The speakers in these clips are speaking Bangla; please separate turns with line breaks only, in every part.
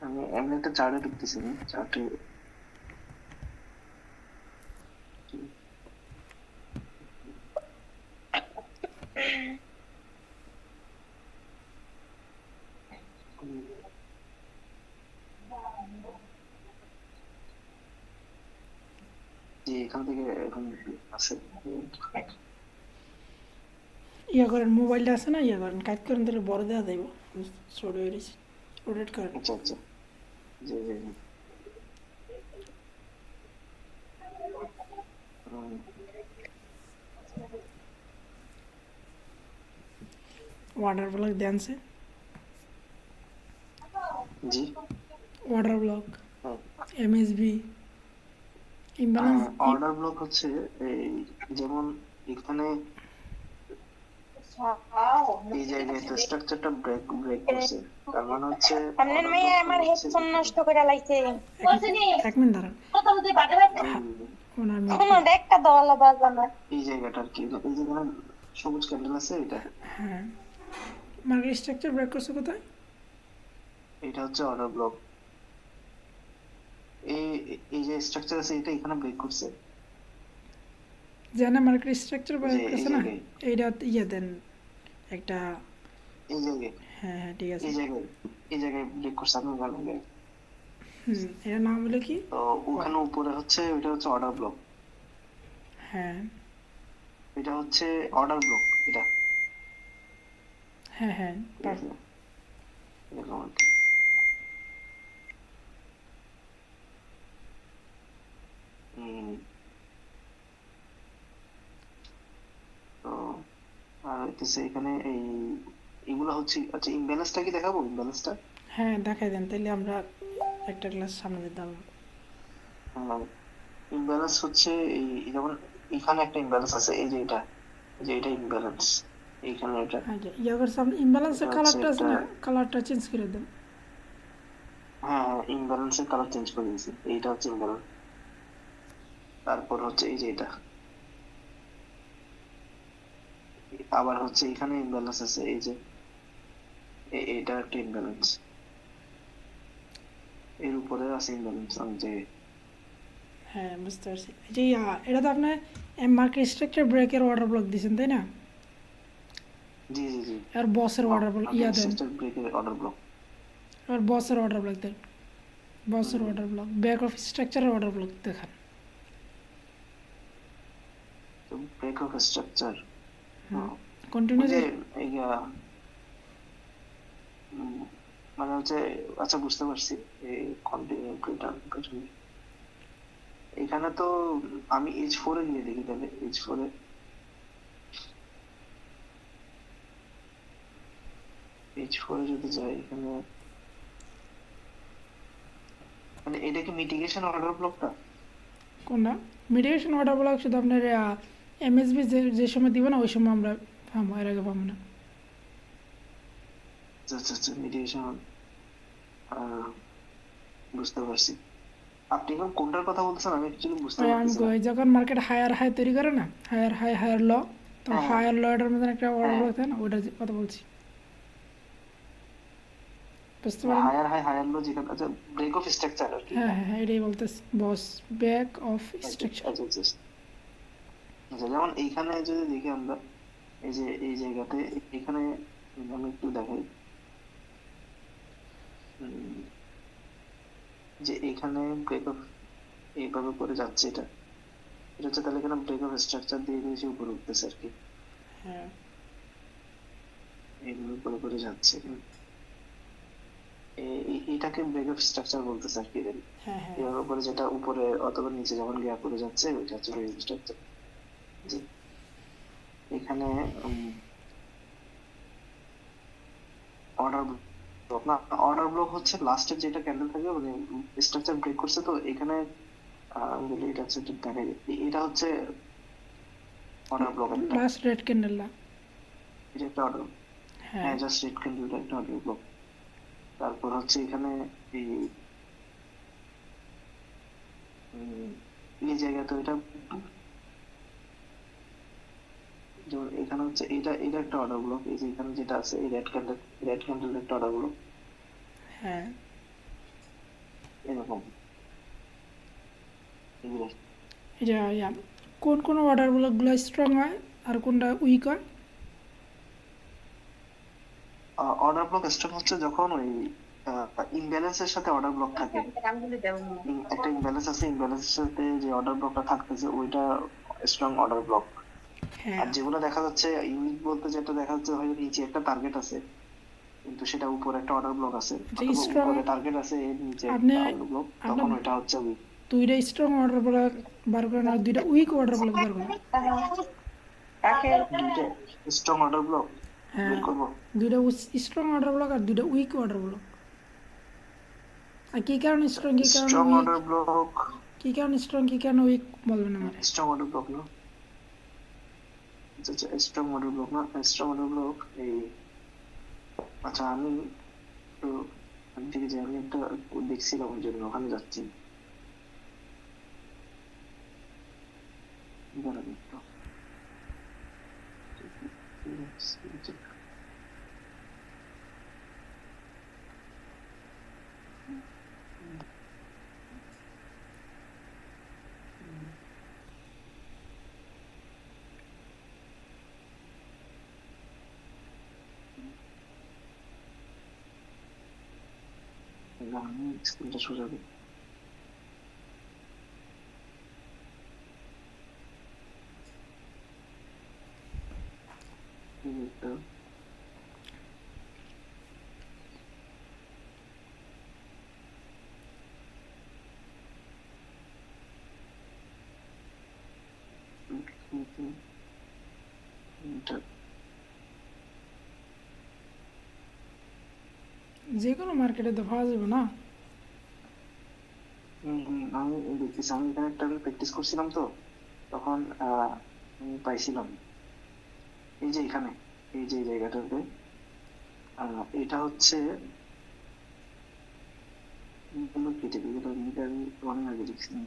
আমি এমনি একটা চার্টে ঢুকতেছি না চার্টে। যে এখান থেকে এখন আছে
ইয়া করেন মোবাইলটা আছে না ইয়া করেন কাজ করেন তাহলে বড় দেওয়া যাইব ছোট হয়ে গেছে রোটেট করেন
আচ্ছা আচ্ছা জি জি জি। উম,
ওয়াটার ব্লক দেনছে
জি
ওয়াটার ব্লক
হ্যাঁ
এমএসবি ইমব্যালেন্স
অর্ডার ব্লক হচ্ছে এই যেমন এখানে এই জায়গায় তো স্ট্রাকচারটা ব্রেক ব্রেক করছে, তার মানে হচ্ছে
আপনার
অর্ডার
মেয়ে
ব্লকটা
আমার
হচ্ছে
হেডফোন
এখানে।
নষ্ট করে লাইছে।
এক মিনিট দাঁড়ান
এই
ওনার মিউট
কোনো একটা দলা বাজানো।
এই জায়গাটা আর কি, এই যেখানে সবুজ ক্যান্ডেল আছে এটা,
হ্যাঁ মার্কেট স্ট্রাকচার ব্রেক করছে কোথায়
এটা হচ্ছে অর্ডার ব্লক। এই এই যে স্ট্রাকচার আছে এটা এখানে ব্রেক করছে,
জানা মার্কেট স্ট্রাকচার
যে
ব্রেক
এই
করছে না
জায়গায়
এইটা ইয়ে দেন একটা
এই জায়গায়
হ্যাঁ হ্যাঁ ঠিক আছে
এই জায়গায় এই জায়গায় ব্রেক করছে আপনি জানেন।
এটার নাম হলো কি
তো ওখানে উপরে হচ্ছে ওইটা হচ্ছে অর্ডার ব্লক,
হ্যাঁ
এটা হচ্ছে অর্ডার ব্লক এটা,
হ্যাঁ হ্যাঁ
ঠিক আছে এরকম আর কি। হুম, তো আর হইতেছে এখানে এই এগুলা হচ্ছে আচ্ছা ইমব্যালেন্সটা কি দেখাবো ইমব্যালেন্সটা।
হ্যাঁ দেখাই দেন তাহলে আমরা একটা ক্লাস সামনে দিতে হবে
ইমব্যালেন্স হচ্ছে এই যেমন এখানে একটা ইমব্যালেন্স আছে এই যে এটা, যে এটা ইমব্যালেন্স এইখানে এটা,
হ্যাঁ যে ইয়া করছে আপনি ইমব্যালেন্সের
এটা হচ্ছে
কালারটা আছে
একটা,
না কালারটা চেঞ্জ করে দেন
হ্যাঁ হ্যাঁ ইমব্যালেন্সের কালার চেঞ্জ করে দিয়েছি, এইটা হচ্ছে ইমব্যালেন্স। তারপর হচ্ছে এই যে এটা, আবার হচ্ছে এখানে ইমব্যালেন্স আছে এই যে এটা একটা ইমব্যালেন্স, এর উপরে আছে ইমব্যালেন্স যে
হ্যাঁ বুঝতে পারছি এই যে এটা তো আপনার মার্কেট স্ট্রাকচার ব্রেকের অর্ডার ব্লক দিয়েছেন তাই না
জি জি জি
আর বসের অর্ডার ব্লক ইয়া দেন
স্ট্রাকচার ব্রেকের অর্ডার ব্লক।
আর বসের অর্ডার ব্লক দেন বসের অর্ডার ব্লক ব্যাক অফ স্ট্রাকচারের অর্ডার ব্লক দেখান
তো ব্রেক অফ স্ট্রাকচার
কন্টিনিউ
ওই যে
যাই
এই মানে হচ্ছে আচ্ছা বুঝতে পারছি এই কন্টিনিউ এখানে তো আমি H4 এ গিয়ে দেখি তাহলে H4 এ যদি যাই এখানে মানে এটা কি মিটিগেশন অর্ডার ব্লকটা।
কোনটা মিডিয়েশন অর্ডার ব্লক শুধু আপনার এমএসবি যে যে সময় দিব না ওই সময় আমরা পাবো এর আগে পাবো না
আচ্ছা আচ্ছা আচ্ছা মিটিগেশন বুঝতে পারছি। আপনি এখন কোনটার কথা বলছেন আমি অ্যাকচুয়ালি বুঝতে
ওই আমি
পারতেছি না।
কই যখন মার্কেট হায়ার হাই তৈরি করে না হায়ার হাই হায়ার ল তো
হ্যাঁ হ্যাঁ
হায়ার ল এটার মধ্যে একটা অর্ডার
হ্যাঁ
ব্লক থাকে না ওইটার কথা বলছি বুঝতে পারেন
হায়ার হাই হায়ার লো যেখানে আচ্ছা ব্রেক অফ স্ট্রাকচার আর কি।
হ্যাঁ হ্যাঁ হ্যাঁ এটাই বলতেছি বস ব্যাক অফ
আচ্ছা
স্ট্রাকচার
আচ্ছা আচ্ছা আচ্ছা, যেমন এইখানে যদি দেখি আমরা এই যে এই জায়গাতে এখানে আমি একটু দেখাই উম, যে এখানে ব্রেক অফ এইভাবে করে যাচ্ছে এটা, এটা হচ্ছে তাহলে এখানে ব্রেক অফ স্ট্রাকচার দিয়ে দিয়ে সে উপরে উঠতেছে আর কি,
হ্যাঁ
এইভাবে করে করে যাচ্ছে এটাকে ব্রেক অফ স্ট্রাকচার বলতেছে আর কি।
হ্যাঁ হ্যাঁ
এভাবে করে যেটা উপরে অথবা নিচে যেমন গ্যাপ করে যাচ্ছে ওইটা হচ্ছে ব্রেক অফ স্ট্রাকচার। জি এখানে অর্ডার ব্লক না, অর্ডার ব্লক হচ্ছে লাস্টের যেটা ক্যান্ডেল থাকে মানে স্ট্রাকচার ব্রেক করছে তো এখানে আমি বলি এটা হচ্ছে একটু দেখাই এটা হচ্ছে অর্ডার ব্লক একটা,
লাস্ট রেড ক্যান্ডেল না
এটা একটা অর্ডার,
হ্যাঁ
হ্যাঁ জাস্ট রেড ক্যান্ডেলটা একটা অর্ডার ব্লক। তারপর হচ্ছে এখানে এই এই জায়গাতে এটা যেমন এখানে হচ্ছে এটা এটা একটা অর্ডার ব্লক, এই যে এখানে যেটা আছে এই রেড ক্যান্ডেল একটা অর্ডার ব্লক।
হ্যাঁ
এরকম এগুলো।
এটা কোন কোন অর্ডার ব্লকগুলো স্ট্রং হয় আর কোনটা উইক হয়?
অর্ডার ব্লক স্ট্রং হচ্ছে যখন ওই ইমব্যালেন্সের সাথে অর্ডার ব্লক থাকে। একটা ইমব্যালেন্স আছে, ইমব্যালেন্সের সাথে যে অর্ডার ব্লকটা থাকতেছে ওইটা স্ট্রং অর্ডার ব্লক।
হ্যাঁ,
আর যেগুলো দেখা যাচ্ছে ইউনিক বলতে যেটা দেখা যাচ্ছে হয়তো নিচে একটা টার্গেট আছে কিন্তু সেটা উপরে একটা অর্ডার ব্লক আছে,
এটা
অথবা
স্ট্রং।
উপরে টার্গেট আছে এর নিচে
আপনি
একটা অর্ডার ব্লক,
আপনার
তখন ওইটা হচ্ছে উইক।
দুইটা স্ট্রং অর্ডার ব্লক বার করেন আর দুইটা উইক অর্ডার ব্লক বার করেন।
দুইটা স্ট্রং অর্ডার ব্লক
হ্যাঁ,
বের করবো।
দুইটা স্ট্রং অর্ডার ব্লক আর দুইটা উইক অর্ডার ব্লক। আর কি কারণে স্ট্রং, কি কারণে
স্ট্রং
উইক,
অর্ডার ব্লক,
কি কারণে স্ট্রং, কি কারণে উইক বলবেন আমারে?
স্ট্রং অর্ডার ব্লক না, স্ট্রং অর্ডার ব্লক না, স্ট্রং অর্ডার ব্লক এই, আচ্ছা আমি একটু ঠিক আছে, আমি একটা দেখছিলাম ওই জন্য ওখানে যাচ্ছি। দাঁড়ান একটু। না, আমি স্ক্রিনটা সোজা দিই। একটা এটা
যে কোনো মার্কেটে তো পাওয়া যাবে না।
আমি দেখতেছি, আমি এখানে একটা প্র্যাকটিস করছিলাম তো তখন আমি পাইছিলাম এই যে এখানে, এই যে এই জায়গাটাতে এটা হচ্ছে কেটে দিই, এটা আমি অনেক আগে দেখছিলাম।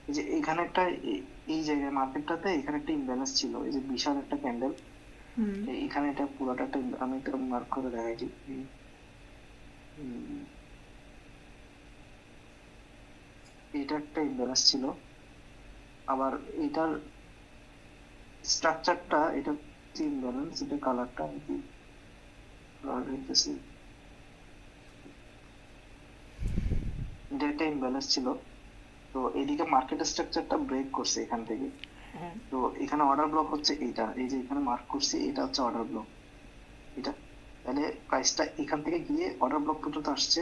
এই যে এখানে একটা এই জায়গায় মার্কেটটাতে এখানে একটা ইমব্যালেন্স ছিল, এই যে বিশাল একটা ক্যান্ডেল,
হুম,
এখানে এটা পুরোটা একটা আমি একটা মার্ক করে দেখাইছি। এটা একটা ইমব্যালেন্স ছিল, আবার এটার স্ট্রাকচারটা, এটা হচ্ছে ইমব্যালেন্স, এটা কালারটা হইতেছে, এটা একটা ইমব্যালেন্স ছিল। তো এদিকে মার্কেট স্ট্রাকচারটা ব্রেক করছে এখান থেকে।
হ্যাঁ,
তো এখানে অর্ডার ব্লক হচ্ছে এইটা, এই যে এখানে মার্ক করছি এটা হচ্ছে অর্ডার ব্লক এটা। তাহলে প্রাইসটা এখান থেকে গিয়ে অর্ডার ব্লক পর্যন্ত আসছে,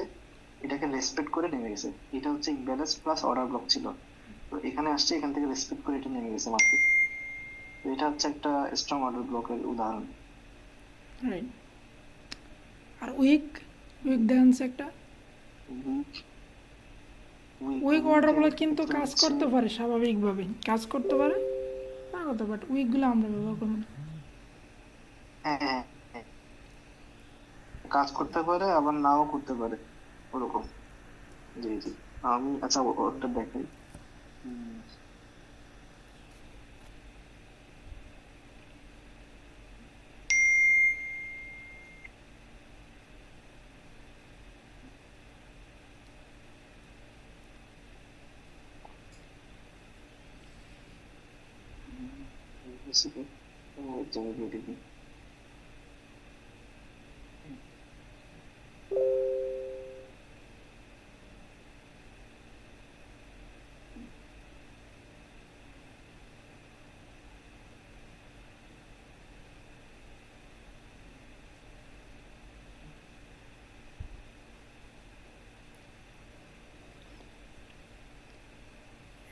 এটাকে রেসপেক্ট করে নেমে গেছে, এটা হচ্ছে ইমব্যালেন্স প্লাস অর্ডার ব্লক ছিল। তো এখানে আসছে, এখান থেকে রেসপেক্ট করে এটা নেমে গেছে মার্কেট। তো এটা হচ্ছে একটা স্ট্রং অর্ডার ব্লকের উদাহরণ।
রাইট। আর উইক, উইক দেখেন একটা
weak, weak
weak order block কিন্তু
ক্ষেত্রে
কাজ
হচ্ছে,
করতে পারে স্বাভাবিকভাবে, কাজ করতে পারে না করতে, বাট উইকগুলো আমরা ব্যবহার করবো না।
হ্যাঁ হ্যাঁ হ্যাঁ, কাজ করতে পারে আবার নাও করতে পারে, ওরকম। জি জি, আমি আচ্ছা ওটা দেখাই। উম, বেসিকে, জানি দেখি।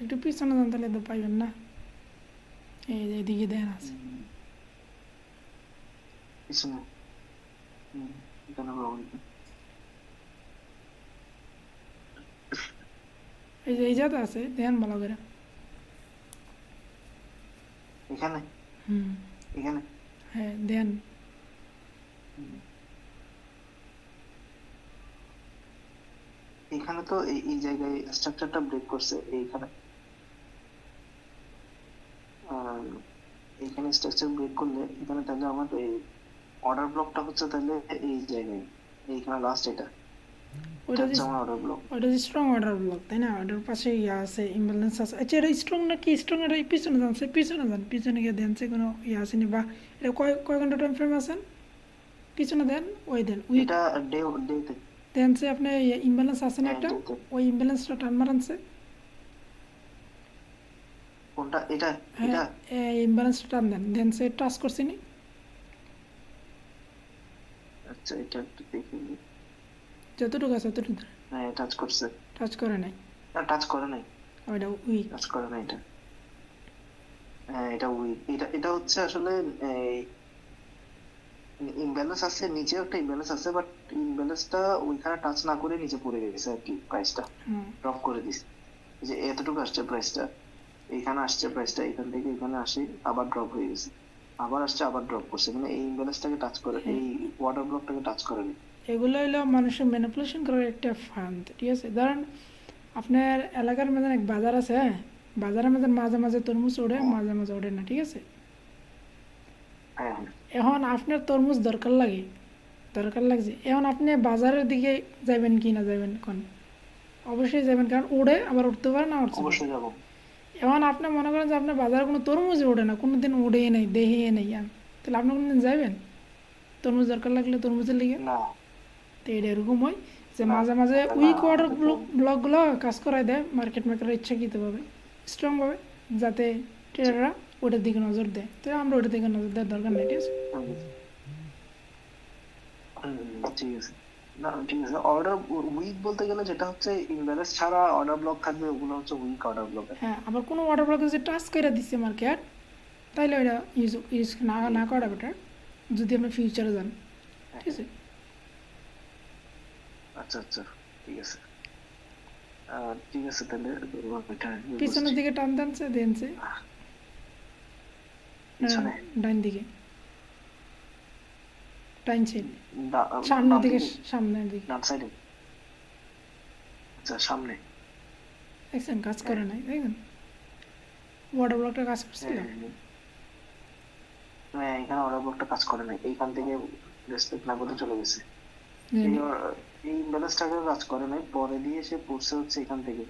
একটু পিছনে যান তাহলে তো পাইবেন না। এই যে এদিকে দেন আছে,
পিছনে, এখানে প্রবলেম।
এই যে এই জায়গাতে আছে, দেন ভালো করে।
এখানে,
হুম,
এখানে,
হ্যাঁ দেন।
হুম, এখানে তো এই জায়গায় স্ট্রাকচারটা ব্রেক করছে এইখানে। আর এইখানে স্ট্রাকচার ব্রেক করলে এখানে তাহলে আমার এই অর্ডার ব্লকটা হচ্ছে তাহলে এই জায়গায়, এইখানে লাস্ট এটা।
ওইটা
হচ্ছে আমার অর্ডার ব্লক।
ওইটা স্ট্রং অর্ডার ব্লক, তাই না? ওইটার পাশে ইয়া আছে, ইমব্যালেন্স আছে। আচ্ছা, এটা স্ট্রং না কি স্ট্রং, এটা পিছনে যাচ্ছে, পিছনে যান, পিছনে গিয়ে দেন সে কোনো ইয়ে আসেনি, বা এটা কয় কয় ঘন্টা টাইম ফ্রেম আছেন, পিছনে দেন, ওই দেন উইক
এটা ডেতে।
দেন সে আপনি ইমব্যালেন্স আছে না
হ্যাঁ
একটা,
ডেতে।
ওই ইমব্যালেন্সটা টান মারানছে।
কোনটা এটা?
হ্যাঁ,
এটা
ইমব্যালেন্সটা টান দেন, দেন সে টাচ করছে নি,
আচ্ছা, এটা একটু দেখে নিই।
যতটুকু আছে ততটুকু ধরে।
হ্যাঁ টাচ করছে।
টাচ করে নাই,
না টাচ করে নাই।
ওইটা উইক।
টাচ করে নাই এটা। হ্যাঁ এটা উইক। এটা এটা হচ্ছে আসলে ইমব্যালেন্স আছে, নিচে একটা ইমব্যালেন্স আছে, বাট ইমব্যালেন্সটা ওইখানে টাচ না করে নিচে পড়ে গেছে আর কি, প্রাইসটা
হুম,
ড্রপ করে দিছে। এই যে এতটুকু আসছে প্রাইসটা, এইখানে আসছে প্রাইসটা, এখান থেকে এখানে আসে আবার ড্রপ হয়ে গেছে, আবার আসছে আবার ড্রপ করছে, মানে এই ইমব্যালেন্সটাকে টাচ করে,
হ্যাঁ,
এই ওয়াটার ব্লকটাকে টাচ করেনি।
এগুলো হলো মানুষের ম্যানিপুলেশন করার একটা ফান্ড, ঠিক আছে? ধরেন আপনার এলাকার মধ্যে এক বাজার আছে, হ্যাঁ, বাজারের মধ্যে মাঝে মাঝে তরমুজ ওঠে,
হ্যাঁ
মাঝে মাঝে ওঠে না, ঠিক আছে?
হ্যাঁ হ্যাঁ।
এখন আপনার তরমুজ দরকার লাগে, দরকার লাগছে, এখন আপনি বাজারের দিকে যাবেন কি না যাবেন কোন? অবশ্যই যাবেন, কারণ উড়ে আবার উঠতে পারে না উঠতে পারে।
অবশ্যই যাবো।
এখন আপনি মনে করেন যে আপনার বাজারে কোনো তরমুজই ওঠে না, কোনো দিন উড়েই নেই, দেখিয়ে নেই, তাহলে আপনি কোনো দিন যাবেন তরমুজ দরকার লাগলে তরমুজের লিগে?
না
তো এটা এরকম হয় যে
না
মাঝে মাঝে
এটা না,
উইক ওয়াটার
এটা তো-
ব্লকগুলো কাজ করায় দেয় মার্কেট মেকাররা ইচ্ছাকৃতভাবে, স্ট্রংভাবে, যাতে ট্রেডাররা ওটার দিকে নজর দেয়। তো আমরা ওটার দিকে নজর দেওয়ার দরকার নেই, ঠিক আছে?
ঠিক আছে। না ঠিক আছে, অর্ডার উইক বলতে গেলে যেটা হচ্ছে ইমব্যালেন্স ছাড়া অর্ডার ব্লক থাকবে, ওগুলো হচ্ছে উইক অর্ডার ব্লক।
হ্যাঁ, আবার কোনো ওয়াটার ব্লকে যদি টাচ করে দিচ্ছে মার্কেট, তাইলে ওইটা ইউজ ইউজ না না করা বেটার, যদি আপনি ফিউচারে যান, ঠিক আছে?
আচ্ছা আচ্ছা, ঠিক আছে। ঠিক আছে তাহলে ওইটা
পিছনের
বুঝছি।
দিকে টান দেনছে দেনছে,
পিছনে
ডাইন দিকে টাইনছে,
বাম
সামনের দিকে,
দিকে,
সামনের দিকে,
ডান সাইডে। আচ্ছা সামনে।
দেখছেন কাজ
হ্যাঁ
করে নাই, দেখছেন ওয়াটার ব্লকটা কাজ করছিল।
হ্যাঁ হ্যাঁ। হ্যাঁ, এখানে অর্ডার ব্লকটা কাজ করে নাই, এইখান থেকে রেসপেক্ট না করতে চলে গেছে। এই এই ইমব্যালেন্সটাকে কাজ করে নাই, পরে দিয়ে সে পড়ছে হচ্ছে এখান থেকে,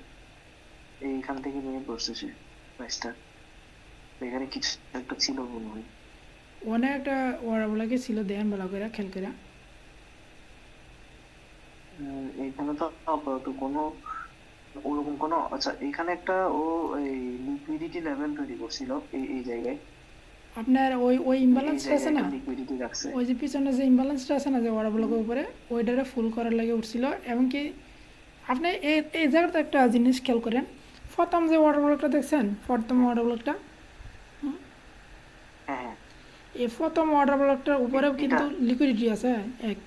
এইখান থেকে নিয়ে পড়ছে সে প্রাইসটা। এখানে কিছু একটা ছিল মনে হয়।
অনেক একটা ওয়াটার ব্লকে ছিল, দেন ভালো করে খেয়াল করে।
এইখানে তো আপাতত কোনো ওরকম কোনো, আচ্ছা এখানে একটা ও এই লিকুইডিটি লেভেল তৈরি করছিল এই এই জায়গায়,
আপনার ওই ওই
এই
ইমব্যালেন্সটা আছে
জায়গায়
না,
একটা লিকুইডিটি রাখছে।
ওই যে পিছনে যে ইমব্যালেন্সটা আছে না যে ওয়াটার ব্লকের উপরে, ওইটারে ফুল করার লাগে উঠছিল। এমনকি আপনি এই এই জায়গাতে একটা জিনিস খেয়াল করেন, প্রথম যে ওয়াটার ব্লকটা দেখছেন, প্রথম ওয়াটার ব্লকটা,
হ্যাঁ হ্যাঁ।
এই প্রথম ওয়াটার ব্লকটার উপরেও
এটা
কিন্তু লিকুইডিটি আছে, এক।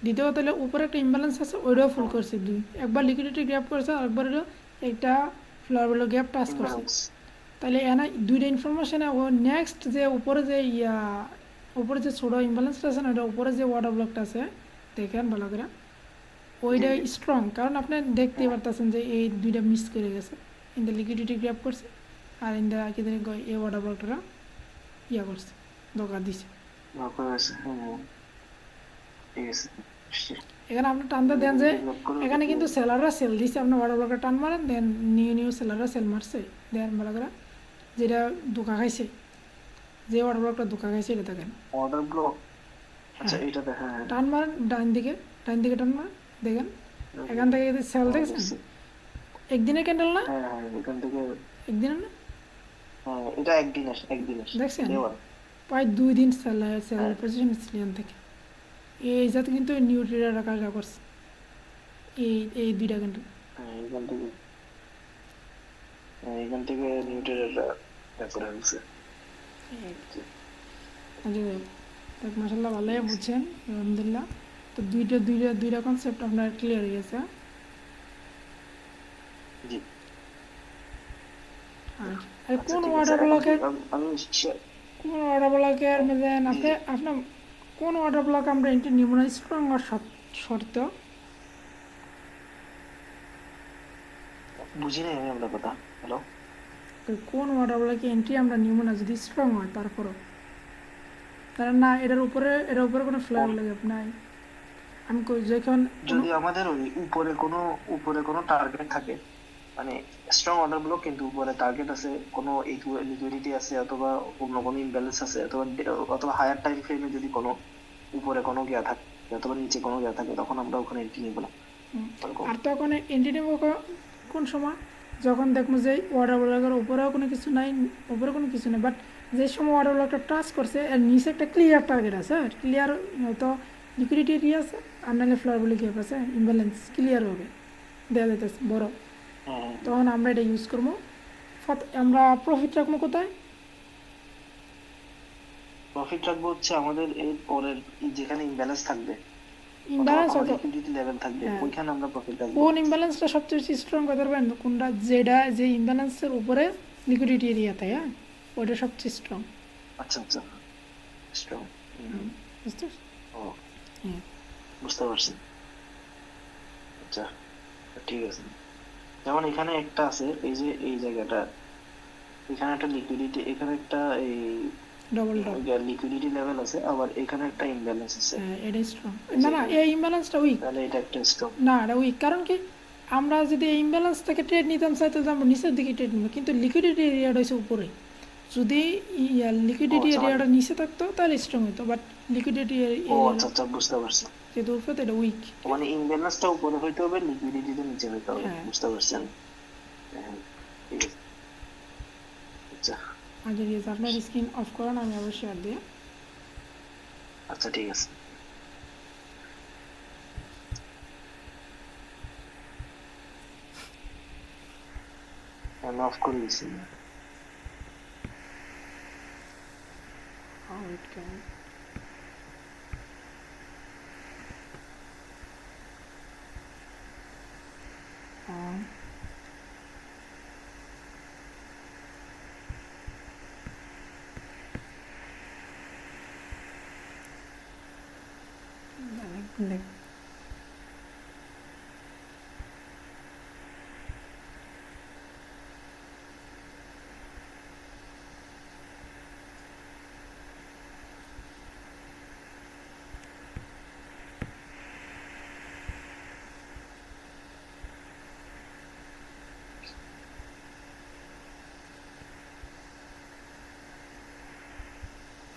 দ্বিতীয়ত হলে উপরে একটা ইমব্যালেন্স আছে, ওইটাও ফুল
হ্যাঁ
করছে, দুই। একবার লিকুইডিটি গ্যাপ করছে, আর একবার হলো একটা ফ্লোর ব্লক গ্যাপ টাচ করছে।
ইমব্যালেন্স।
তাহলে এনে দুইটা ইনফরমেশনে ও নেক্সট যে উপরে যে উপরে যে ছোটো ইমব্যালেন্সটা আছে না, ওইটা উপরে যে ওয়াটার ব্লকটা আছে, দেখেন ভালো করে,
জি
ওইটা
জি।
স্ট্রং, কারণ আপনি দেখতেই
হ্যাঁ
পারতেছেন যে এই দুইটা মিস করে গেছে, ইন্দা লিকুইডিটি গ্র্যাপ করছে, আর ইন্দা কি জানি কয় এই ওয়াটার ব্লকটা ইয়া করছে, দোকা দিছে।
দরকার আছে। হ্যাঁ হ্যাঁ, ঠিক আছে।
এখানে আপনি টানতে দেন যে
লিকুইডিটি লক করে
এখানে কিন্তু সেলাররা সেল দিছে, আপনি ওয়াটার ব্লকটা টান মারেন, দেন নিউ নিউ সেলাররা সেল মারছে, দেন ভালো করে যেটা ধোকা খাইছে, যে ওয়াটার ব্লকটা ধোকা খাইছে এটা দেখেন।
Order block. আচ্ছা
হ্যাঁ,
এটা দেখা, হ্যাঁ
টান মারেন ডাইন দিকে, ডাইন দিকে টান মারেন, দেখেন এখান থেকে যদি সেল
হ্যাঁ
দেখছেন,
দেখছি।
একদিনের ক্যান্ডেল না,
হ্যাঁ হ্যাঁ এখান থেকে।
একদিনের না,
হ্যাঁ এটা একদিনের, একদিনের
দেখছেন
দেওয়ার।
প্রায় 2 দিন সেল সেল
হ্যাঁ
পজিশন ছিলেন থেকে। এই যাতে কিন্তু নিউট্রিয়া রাখা করছে এই এই দুইটা ক্যান্ডেল।
হ্যাঁ এখান থেকে, হ্যাঁ এখান থেকে নিউট্রের ব্যাপারে হচ্ছে।
দেখ মাসাল্লাহ ভালোই বুঝছেন, আলহামদুলিল্লাহ। তো দুইটা কনসেপ্ট আপনার ক্লিয়ার হয়ে গেছে।
জি।
আর আর
আচ্ছা
কোন
ঠিক আছে,
ওয়াটার
এখন কি
ব্লকের,
আমি
কোন ওয়াটার ব্লকের মধ্যে
জি
আপনি
জি।
আপনার কোন ওয়াটার ব্লক আমরা এন্ট্রি নিব না স্ট্রং আর শর্ত?
বুঝি নাই আমি আপনার কথা। হ্যালো।
কোন ওয়াটার ব্লকে এন্ট্রি আমরা নিব না যদি স্ট্রং হয় তারপরও, কারণ না এটার উপরে কোনো ফ্লেয়ার
কোন
লাগে নাই। আমি যখন কোনো
যদি আমাদের ওই উপরে কোনো টার্গেট থাকে, মানে স্ট্রং অর্ডার ব্লক কিন্তু উপরে টার্গেট আছে, কোনো লিকুইডিটি আছে, অথবা অন্য কোনো ইমব্যালেন্স আছে, অথবা হায়ার টাইম ফ্রেমে যদি কোনো উপরে কোনো গিয়া থাকে অথবা নিচে কোনো গিয়া থাকে, তখন আমরা ওখানে এন্ট্রি নিব না এরকম।
আর তখন এন্ট্রি নেব কোন সময়, যখন দেখবো যে ওয়াটার ব্লকের উপরেও কোনো কিছু নাই, উপরে কোনো কিছু নেই, বাট যে সময় ওয়াটার ব্লকটা টাচ করছে এর নিচে একটা ক্লিয়ার টার্গেট আছে, ক্লিয়ার হয়তো লিকুইডিটি এরিয়া আছে, আর নাহলে ফ্লোর বলে কি আছে, ইমব্যালেন্স ক্লিয়ার হবে দেওয়া যাইতেছে বড়,
হ্যাঁ,
তখন আমরা এটা ইউজ করবো। আমরা প্রফিট রাখবো কোথায়?
প্রফিট রাখবো হচ্ছে আমাদের এর পরের যেখানে ইমব্যালেন্স থাকবে অথবা
ইমব্যালেন্স
কোনো
অত
লিকুইডিটি লেভেল থাকবে,
হ্যাঁ,
ওইখানে আমরা প্রফিট রাখবো।
কোন ইমব্যালেন্সটা সবচেয়ে বেশি স্ট্রং করতে পারবেন, কোনটা যেটা যে ইমব্যালেন্সের উপরে লিকুইডিটি এরিয়াতে, হ্যাঁ ওইটা সবচেয়ে স্ট্রং।
আচ্ছা আচ্ছা, স্ট্রং।
বুঝতে পারছি?
ও,
হ্যাঁ
বুঝতে পারছি। আচ্ছা, ঠিক আছে। যেমন এখানে একটা আছে, এই যে এই জায়গাটা, এখানে একটা লিকুইডিটি, এখানে একটা এই
ডবল ডট,
লিকুইডিটি লেভেল আছে, আবার এখানে একটা ইমব্যালেন্স আছে।
হ্যাঁ এটাই স্ট্রং।
এই
না
যে
না, এই ইমব্যালেন্সটা উইক।
তাহলে এটা একটা স্ট্রং।
না এটা উইক, কারণ কি আমরা যদি এই ইমব্যালেন্স থেকে ট্রেড নিতাম চাই, তাহলে আমরা নিচের দিকে ট্রেড নিব, কিন্তু লিকুইডিটি এরিয়াটা হচ্ছে উপরে। যদি লিকুইডিটি
আচ্ছা,
এরিয়াটা নিচে থাকতো তাহলে স্ট্রং হতো, বাট লিকুইডিটি
ও
এরিয়াটা
আচ্ছা আচ্ছা, বুঝতে পারছি।
যেহেতু উপরে, তো এটা উইক।
মানে ইমব্যালেন্সটা উপরে হইতে হবে, লিকুইডিটিটা নিচে হইতে হবে,
হ্যাঁ,
বুঝতে পারছেন? হ্যাঁ, ঠিক আছে। আচ্ছা
আর যদি আপনার স্ক্রিন অফ করেন আমি আবার শেয়ার দিয়ে।
আচ্ছা, ঠিক আছে। আমি অফ করে দিচ্ছি।
ওয়েট করেন। দেখ,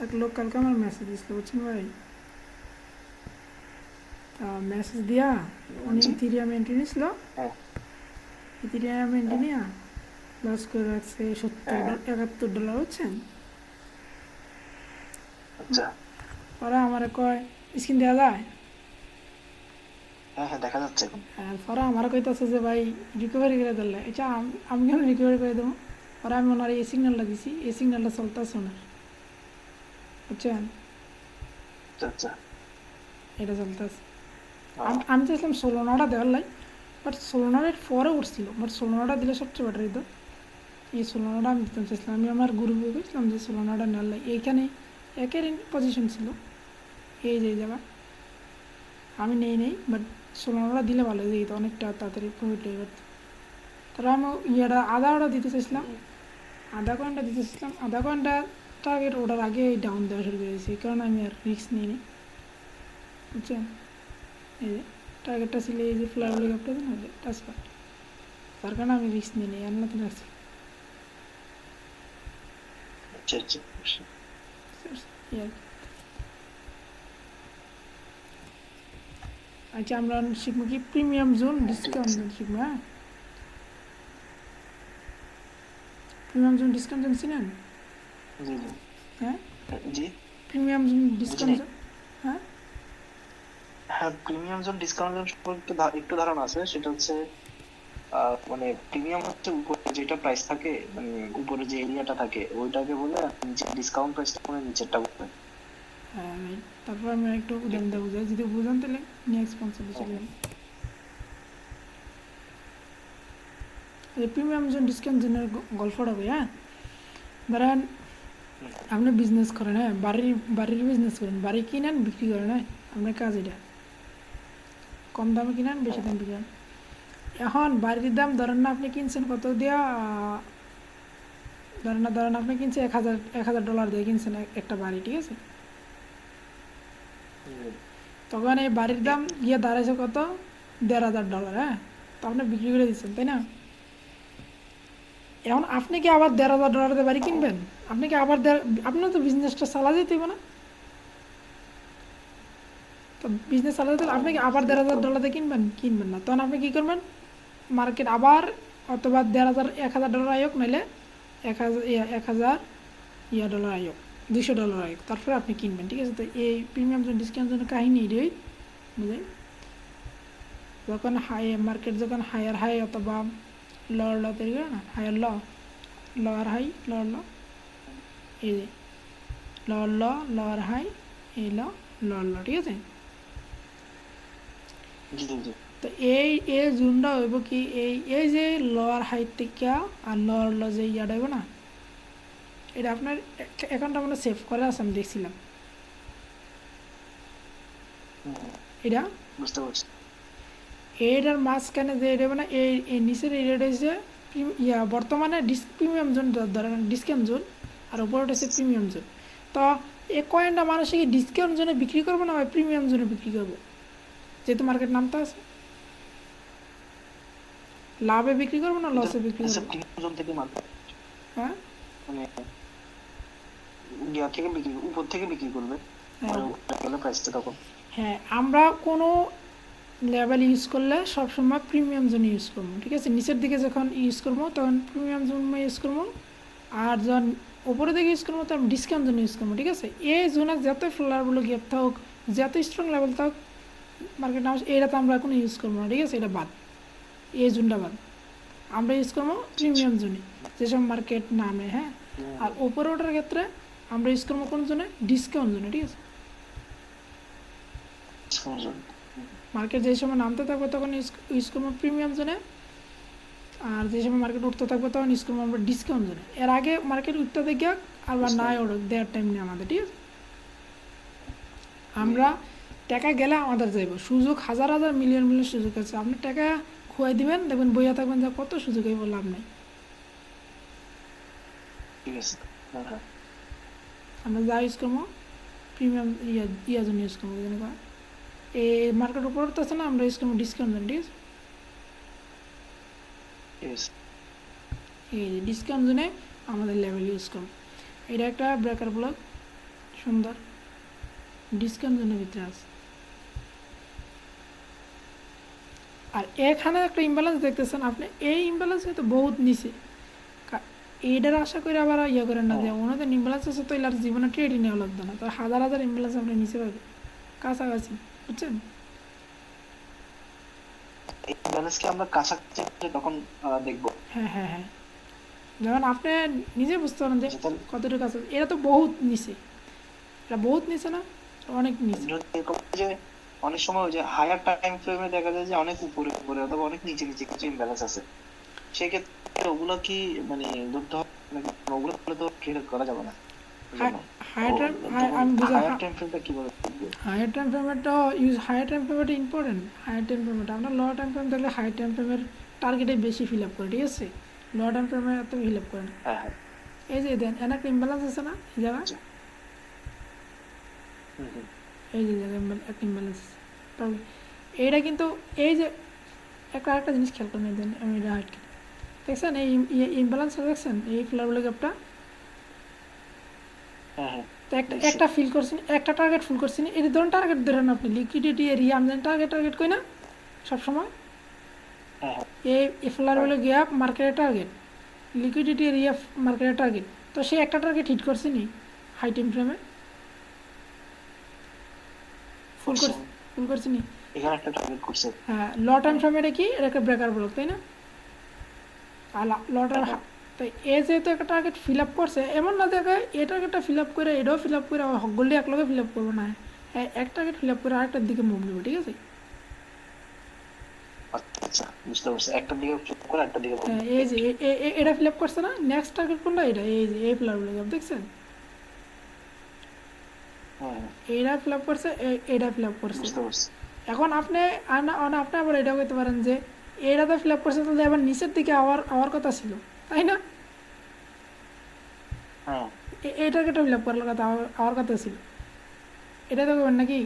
এক লোক কালকে আমার মেসেজ দিছিল, বুঝছেন ভাই, মেসেজ দিয়া উনি
জি,
ইথিরিয়াম এন্ট্রি নিছিল,
হ্যাঁ
ইথিরিয়াম এন্ট্রি নিয়ে লস করে রাখছে
হ্যাঁ,
$71, বুঝছেন।
আচ্ছা,
পরে আমার কয় স্ক্রিন দেওয়া যায়,
হ্যাঁ হ্যাঁ, দেখা যাচ্ছে এখন।
আর পরে আমার কইতেছে যে ভাই রিকভারি করে দিলে, এটা আমি কেন রিকভারি করে দেবো, পরে আমি ওনার এই সিগন্যালটা দিছি, এই সিগন্যালটা চলতেছে ওনার, বুঝছেন,
আচ্ছা আচ্ছা,
এটা চলতেছে।
আহ,
আমি চাইছিলাম 16 দেওয়ার লাই, বাট 16 পরে উঠছিল, বাট 16 দিলে সবচেয়ে বেটার হইতো। এই 16 আমি দিতে চাইছিলাম, আমি আমার গ্রুপে গেছিলাম যে 16 নেওয়ার লাই, এইখানে একের পজিশন ছিল এই যে জায়গা, আমি নেই, বাট 16 দিলে ভালো হয়ে যেত, অনেকটা তাড়াতাড়ি প্রফিট হয়ে যেত। তারপর আমি ইয়েটা আধা অর্ডার দিতে চাইছিলাম, আধা ঘন্টা দিতে চাইছিলাম, আধা ঘন্টা টার্গেট ওঠার আগে ডাউন দেওয়া শুরু করে দিয়েছি, এই কারণে আমি আর রিস্ক নিইনি, বুঝছেন। এই যে টার্গেটটা ছিল এই যে ফ্লাইওভার হেলিকপ্টার না, টাচ পার, তার কারণে আমি রিস্ক নিইনি, আর নতুন রাখছি।
আচ্ছা আচ্ছা, বুঝছি।
আচ্ছা, আমরা শিখবো কি প্রিমিয়াম জোন
হ্যাঁ, ঠিক
ডিসকাউন্ট
আছে।
জোন শিখবো, হ্যাঁ প্রিমিয়াম জোন ডিসকাউন্ট জোন চিনেন?
জি জি,
হ্যাঁ
জি,
প্রিমিয়াম জোন
বুঝি
ডিসকাউন্ট
নাই।
জোন, হ্যাঁ
হ্যাঁ, প্রিমিয়াম জোন ডিসকাউন্ট জোন সম্পর্কে একটু ধারণা আছে। সেটা হচ্ছে মানে প্রিমিয়াম হচ্ছে উপরে যেটা প্রাইস থাকে, মানে উপরে যে এরিয়াটা থাকে ওইটাকে বলে, আর নিচে ডিসকাউন্ট প্রাইসটা মানে নিচেরটা বলে।
হ্যাঁ রাইট। তারপর আমি একটু
ঠিক।
উদাহরণ দিয়ে বুঝাই, যদি বুঝান তাহলে নেক্সট কনসেপ্টে চলে যান। এই প্রিমিয়াম জোন ডিসকাউন্ট জোনের গল্পটা হবে, হ্যাঁ ধরেন
হুম,
আপনি বিজনেস করেন, হ্যাঁ বাড়ির বিজনেস করেন, বাড়ি কিনেন বিক্রি করেন, হ্যাঁ আপনার কাজ এটা, কম দামে কিনেন বেশি
হ্যাঁ,
দাম বিক্রি করেন। এখন বাড়ির দাম ধরেন না আপনি কিনছেন কত দিয়া, ধরেন আপনি কিনছেন $1,000 দিয়ে কিনছেন একটা বাড়ি, ঠিক আছে।
হুম,
তো তখন এই বাড়ির দাম গিয়ে দাঁড়াইছে কত $1,500, হ্যাঁ, তো আপনি বিক্রি করে দিচ্ছেন, তাই না? এখন আপনি কি আবার $1,500 বাড়ি কিনবেন? আপনি কি আবার আপনার তো বিজনেসটা চালা যেতে না? তো বিজনেস চালাতে হলে আপনি কি আবার $1,500 কিনবেন? কিনবেন না। তখন আপনি কি করবেন? মার্কেট আবার অথবা 1,500 $1,000 আয়োগ, নাহলে 1,000 $1 আয়োগ, $200 আয়োগ, তারপরে আপনি কিনবেন, ঠিক আছে? তো এই প্রিমিয়াম জোন ডিসকাউন্ট জোনের কাহিনী এটাই বুঝাই। যখন হাই মার্কেট যখন হায়ার হাই অথবা লোয়ার ল তৈরি করে না, হায়ার ল, লোয়ার হাই, লোয়ার ল, এই যে লোয়ার ল, লোয়ার হাই, এই ল, লোয়ার ল, ঠিক আছে?
জি জি।
তো এই এই জোনটা হইব কি, এই যে লোয়ার হাইট থেকে আর লোয়ার ল যে ইয়াটা হইব না, এটা আপনার অ্যাকাউন্টটা মানে সেভ করে আছে, আমি দেখছিলাম এটা।
বুঝতে পারছি।
এইটার মাঝখানে যে এটা মানে এই নিচের এরিয়াটা হচ্ছে বর্তমানে প্রিমিয়াম জোন, ধরেন ডিসকাউন্ট জোন, আর উপরটা হচ্ছে প্রিমিয়াম জোন। তো এই কয়েনটা মানুষ কি ডিসকাউন্ট জোনে বিক্রি করবো না প্রিমিয়াম জোনে বিক্রি করবো? যেহেতু মার্কেট নামতে আছে, লাভে বিক্রি করবো না লসে বিক্রি করবো?
প্রিমিয়াম জোন থেকে
হ্যাঁ,
মানে ইয়া থেকে বিক্রি, উপর থেকে বিক্রি করবে,
হ্যাঁ,
মানে প্রাইসটা তখন।
হ্যাঁ, আমরা কোনো লেভেল ইউজ করলে সবসময় প্রিমিয়াম জোন ইউজ করবো, ঠিক আছে? নিচের দিকে যখন ইউজ করবো তখন প্রিমিয়াম জোন ইউজ করবো, আর যখন উপরের দিকে ইউজ করবো তখন ডিসকাউন্ট জোন ইউজ করবো, ঠিক আছে? এই জোনে যত ফ্লোয়ারগুলো গ্যাপ থাকুক, যত স্ট্রং লেভেল থাকুক মার্কেট নাম, এটা তো আমরা এখন ইউজ করবো না, ঠিক আছে? এটা বাদ, এই জোনটা বাদ। আমরা ইউজ করবো প্রিমিয়াম জোনে যেসব মার্কেট নামে, হ্যাঁ। আর উপরে ওঠার ক্ষেত্রে আমরা ইউজ করবো কোন জোনে? ডিসকাউন্ট জোনে, ঠিক আছে? মার্কেট যে সময় নামতে থাকবে তখন ইউজ করবো প্রিমিয়াম জোনে, আর যে সময় মার্কেট উঠতে থাকবে তখন ইউজ করবো আমরা ডিসকাউন্ট জোনে। এর আগে মার্কেট উঠতে দেখে আবার নাই ওঠুক, দেওয়ার টাইম নেই আমাদের, ঠিক আছে? আমরা টাকা গেলে আমাদের যাইব, সুযোগ হাজার হাজার মিলিয়ন মিলিয়ন সুযোগ আছে, আপনি টাকা খুয়াই দিবেন, দেখবেন বইয়া থাকবেন যা কত সুযোগ হইব, লাভ নেই।
ঠিক আছে,
আমরা যা ইউজ করবো প্রিমিয়াম ইয়ার জন্য ইউজ করবো, যেন এই মার্কেট উপর উঠতেছে না, আমরা ইউজ করবো ডিসকাউন্ট জন্য, ঠিক আছে? এই যে ডিসকাউন্ট জোনে আমাদের লেভেল ইউজ করবো। এটা একটা ব্রেকার ব্লক, সুন্দর ডিসকাউন্ট জোনের ভিতরে আছে। আর এখানে একটা ইমব্যালেন্স দেখতেছেন আপনি, এই ইমব্যালেন্স তো বহুত নিচে, এইটার আশা করে আবার ইয়ে করেন না যে ওনাদের ইমব্যালেন্স আছে তো এলার জীবনে ট্রেডই নেওয়া লাগতো না, তো হাজার হাজার ইমব্যালেন্স আপনি নিচে পাবেন কাছাকাছি, বুঝছেন?
এই ব্যালেন্সকে আমরা কাছাকাছি তখন দেখবো।
হ্যাঁ, হ্যাঁ, হ্যাঁ, যেমন আপনি নিজে বুঝতে পারেন যে কতটুকু কাছে, এটা তো বহুত নিচে, এটা বহুত নিচে না, অনেক নিচে।
যে অনেক সময় যে হায়ার টাইম ফ্রেমে দেখা যায় যে অনেক উপরে উপরে অথবা অনেক নিচে নিচে কিছু ইমব্যালেন্স আছে, সেক্ষেত্রে ওগুলো কি মানে ধরতে হবে নাকি? ওগুলো তো ট্রেড করা যাবে না।
হায়ার
টাইম ফ্রেমটা কিভাবে
হায়ার টাইম ফ্রেমেরটা হায়ার টাইম ফ্রেমেরটা ইম্পর্টেন্ট। হায়ার টাইম ফ্রেমেরটা আমরা লোয়ার টাইম ফ্রেম দেখলে হায়ার টাইম ফ্রেমের টার্গেটে বেশি ফিল আপ করে, ঠিক আছে? লোয়ার টাইম ফ্রেমে এত ফিল আপ করে না। এই যে দেন এর একটা ইমব্যালেন্স আছে না এই জায়গায়, এই যে জায়গায় একটা ইমব্যালেন্স আছে, তবে এইটা কিন্তু এই যে একটা জিনিস খেয়াল করে নিয়ে দেন, আমি এটা হাইট দেখছেন এই ইমব্যালেন্সটা দেখছেন, এই ফ্লারগুলো গ্যাপটা, তো একটা ফিল করছেন, একটা টার্গেট ফুল করছেন, এই ধরুন টার্গেট ধরেন আপনি লিকুইডিটি এরিয়া, আমি টার্গেট কই না সবসময়, এই ফ্লারগুলো গ্যাপ মার্কেটের টার্গেট, লিকুইডিটি এরিয়া মার্কেটের টার্গেট, তো সে একটা টার্গেট হিট করছে নি হাই টাইম ফ্রেমে, ফুল করছে নি,
এখানে একটা টার্গেট করছে।
হ্যাঁ, লো টাইম ফ্রেমে এটা কি, এটা একটা ব্রেকার ব্লক, তাই না? আর লটার তো এ যেহেতু একটা টার্গেট ফিল আপ করছে, এমন না দেখে এই টার্গেটটা ফিল আপ করে এটাও ফিল আপ করে হকগুলি একলগে ফিল আপ করবো না, হ্যাঁ, এক টার্গেট ফিল আপ করে আরেকটার দিকে মুভ নেবে, ঠিক আছে?
আচ্ছা, বুঝতে পারছি, একটা দিকে করে একটা দিকে,
হ্যাঁ, এই যে এটা ফিল আপ করছে না, নেক্সট টার্গেট কোনটা? এটা এই যে এই ফিলার বলে দেখছেন, এইটা ফিল আপ করছে, এইটা ফিল আপ করছে। এখন আপনি আপনি আবার এটাও করতে পারেন যে এইটা তো ফিল আপ করছে, তাহলে আবার নিচের দিকে আওয়ার কথা ছিল, তাই না? এই টার্গেটটা ফিল আপ করার কথা, আওয়ার কথা ছিল, এটা তো করবেন নাকি?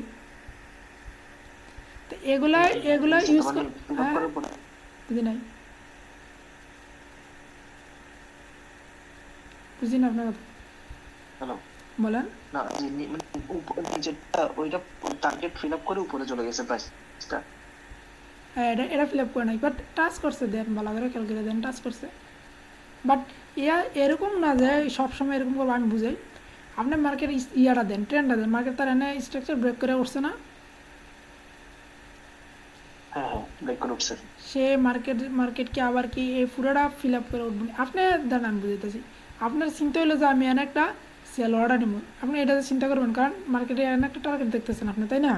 এগুলা এগুলা
নিচে তো
ইউজ
মানে
কর।
ফিল আপ
হ্যাঁ
করার পরে
বুঝি নাই, বুঝি না আপনার কথা,
হ্যালো
বলেন।
না যে মানে নিচেরটা ওইটা টার্গেট ফিল আপ করে উপরে চলে গেছে প্রাইসটা।
হ্যাঁ এটা এটা ফিল আপ করে নাই, বাট টাচ করছে, দেন ভালো করে খেয়াল করে দেন, টাচ করছে। বাট ইয়া এরকম না যে সবসময় এরকম করবো, আমি বুঝাই। আপনি মার্কেট ইয়াটা দেন, ট্রেন্ডটা দেন, মার্কেট তার এনে স্ট্রাকচার ব্রেক করে উঠছে না,
হ্যাঁ হ্যাঁ ব্রেক করে উঠছে।
সে মার্কেট কি আবার কি এই পুরোটা ফিল আপ করে উঠবেন আপনি। দেন আমি বুঝাইতেছি, আপনার চিন্তা হলো যে আমি এনে একটা সেল অর্ডার নিব, আপনি এটা চিন্তা করবেন, কারণ মার্কেটে এনে একটা টার্গেট দেখতেছেন আপনি, তাই না?